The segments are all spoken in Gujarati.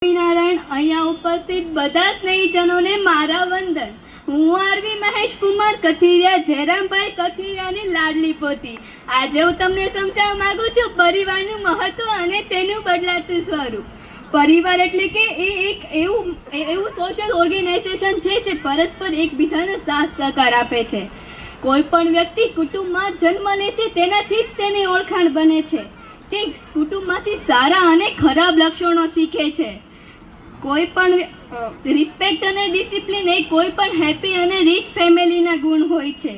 નારાયણ અહીંયા ઉપસ્થિત બધા સ્નેહીજનોને મારા વંદન. હું આરવી મહેશ કુમાર કથિરિયા જયરામભાઈ કથિરિયાની લાડલી પોતી. આજે હું તમને સમજાવવા માંગુ છું પરિવારનું મહત્વ અને તેનું બદલાતું સ્વરૂપ. પરિવાર એટલે કે એ એક એવું સોશિયલ ઓર્ગેનાઇઝેશન છે જે પરસ્પર એકબીજાને સાથ સહકાર આપે છે. કોઈ પણ વ્યક્તિ કુટુંબમાં જન્મ લે છે તેનાથી જ તેની ઓળખાણ બને છે. તે કુટુંબમાંથી સારા અને ખરાબ લક્ષણો શીખે છે. કોઈ પણ રિસ્પેક્ટ અને ડિસિપ્લિન એ કોઈ પણ હેપી અને રીચ ફેમિલીના ગુણ હોય છે.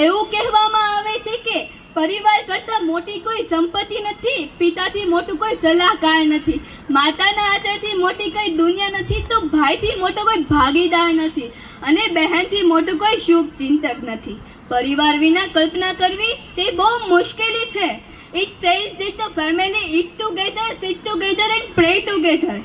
એવું કહેવામાં આવે છે કે પરિવાર કરતાં મોટી કોઈ સંપત્તિ નથી, પિતાથી મોટું કોઈ સલાહકાર નથી, માતાના આચરથી મોટી કોઈ દુનિયા નથી, તો ભાઈથી મોટો કોઈ ભાગીદાર નથી અને બહેનથી મોટું કોઈ શુભ ચિંતક નથી. પરિવાર વિના કલ્પના કરવી તે બહુ મુશ્કેલી છે. It says that the family eat together, sit together and pray together.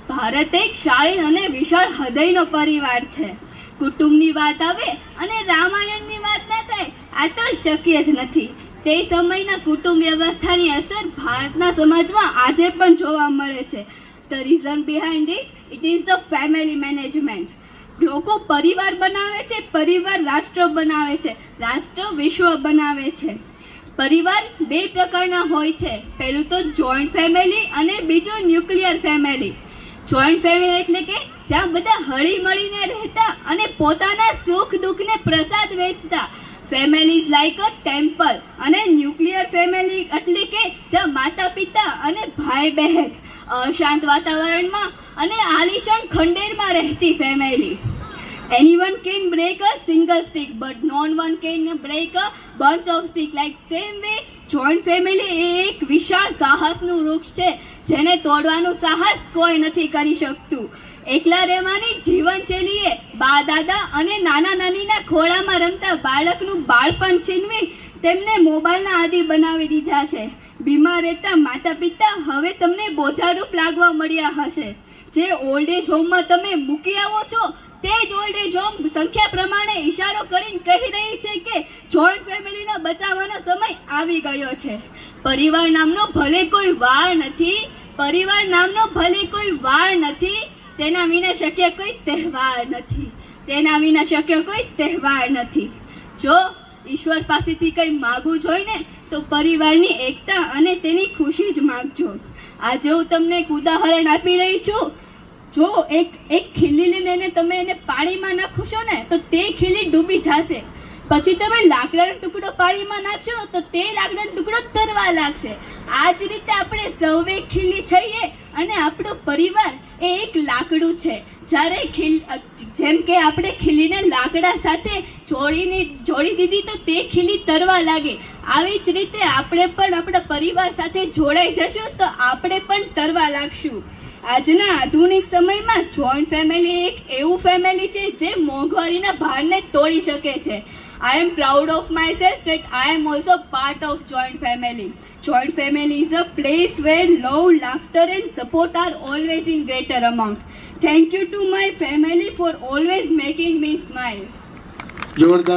Bharat એક શાળીન અને વિશાળ હૃદયનો પરિવાર છે. કુટુંબની વાત આવે અને રામાયણની વાત ના થાય આ તો શક્ય જ નથી. તે સમયના કુટુંબ વ્યવસ્થાની અસર ભારતના સમાજમાં આજે પણ જોવા મળે છે. The reason behind it is the family management. લોકો પરિવાર બનાવે છે, પરિવાર રાષ્ટ્ર બનાવે છે, રાષ્ટ્ર વિશ્વ બનાવે છે. પરિવાર બે પ્રકારના હોય છે. પહેલું તો જોઈન્ટ ફેમિલી અને બીજું ન્યુક્લિયર ફેમિલી. જોઈન્ટ ફેમિલી એટલે કે જ્યાં બધા હળી મળીને રહેતા અને પોતાના સુખ દુઃખને પ્રસાદ વેચતા. Families like a temple. અને ન્યુક્લિયર ફેમિલી એટલે કે જ્યાં માતા પિતા અને ભાઈ બહેન અશાંત વાતાવરણમાં અને આલિશાન ખંડેરમાં રહેતી family. Anyone can break a single stick, but no one can break a bunch of sticks. Like same way, joint family એ એક વિશાળ સાહસનું વૃક્ષ છે જેને તોડવાનું સાહસ કોઈ નથી કરી શકતું. એકલા રહેવાની જીવનશૈલીએ બા દાદા અને નાના નાનીના ખોળામાં રમતા બાળકનું બાળપણ છીનવી તેમને મોબાઈલના આદિ બનાવી દીધા છે. બીમાર રહેતા માતા પિતા હવે તમને બોજારૂપ લાગવા મળ્યા હશે. જે ઓલ્ડ એજ હોમમાં તમે મૂકી આવો છો તે જ ઓલ્ડ એજ હોમ સંખ્યા પ્રમાણે ઇશારો કરીને કહી રહી છે કે જોઈન્ટ ફેમિલીના બચાવવાનો સમય આવી ગયો છે. પરિવાર નામનો ભલે કોઈ વાર નથી, પરિવાર નામનો ભલે કોઈ વાર નથી, તેના વિના શક્ય કોઈ તહેવાર નથી, તેના વિના શક્ય કોઈ તહેવાર નથી. જો ઈશ્વર પાસેથી કંઈ માગવું જ હોય ને તો પરિવારની એકતા અને તેની ખુશી જ માગજો. આજે હું તમને એક ઉદાહરણ આપી રહી છું. જો એક ખીલી લઈને તમે એને પાણીમાં નાખશો ને તો તે ખીલી ડૂબી જશે. પછી તમે લાકડાનો ટુકડો પાણીમાં નાખશો તો તે લાકડાનો ટુકડો તરવા લાગશે. આ જ રીતે આપણે સૌએ ખીલી છીએ અને આપણો પરિવાર એ એક લાકડું છે. જ્યારે જેમ કે આપણે ખીલીને લાકડા સાથે જોડી દીધી તો તે ખીલી તરવા લાગે. આવી જ રીતે આપણે પણ આપણા પરિવાર સાથે જોડાઈ જશું તો આપણે પણ તરવા લાગશું. આજના આધુનિક સમયમાં જોઈન્ટ ફેમિલી એક એવું ફેમિલી છે જે મોંઘવારીના ભારને તોડી શકે છે. I am proud of myself that I am also part of joint family. Joint family is a place where love, laughter and support are always in greater amount. Thank you to my family for always making me smile. જોરદાર.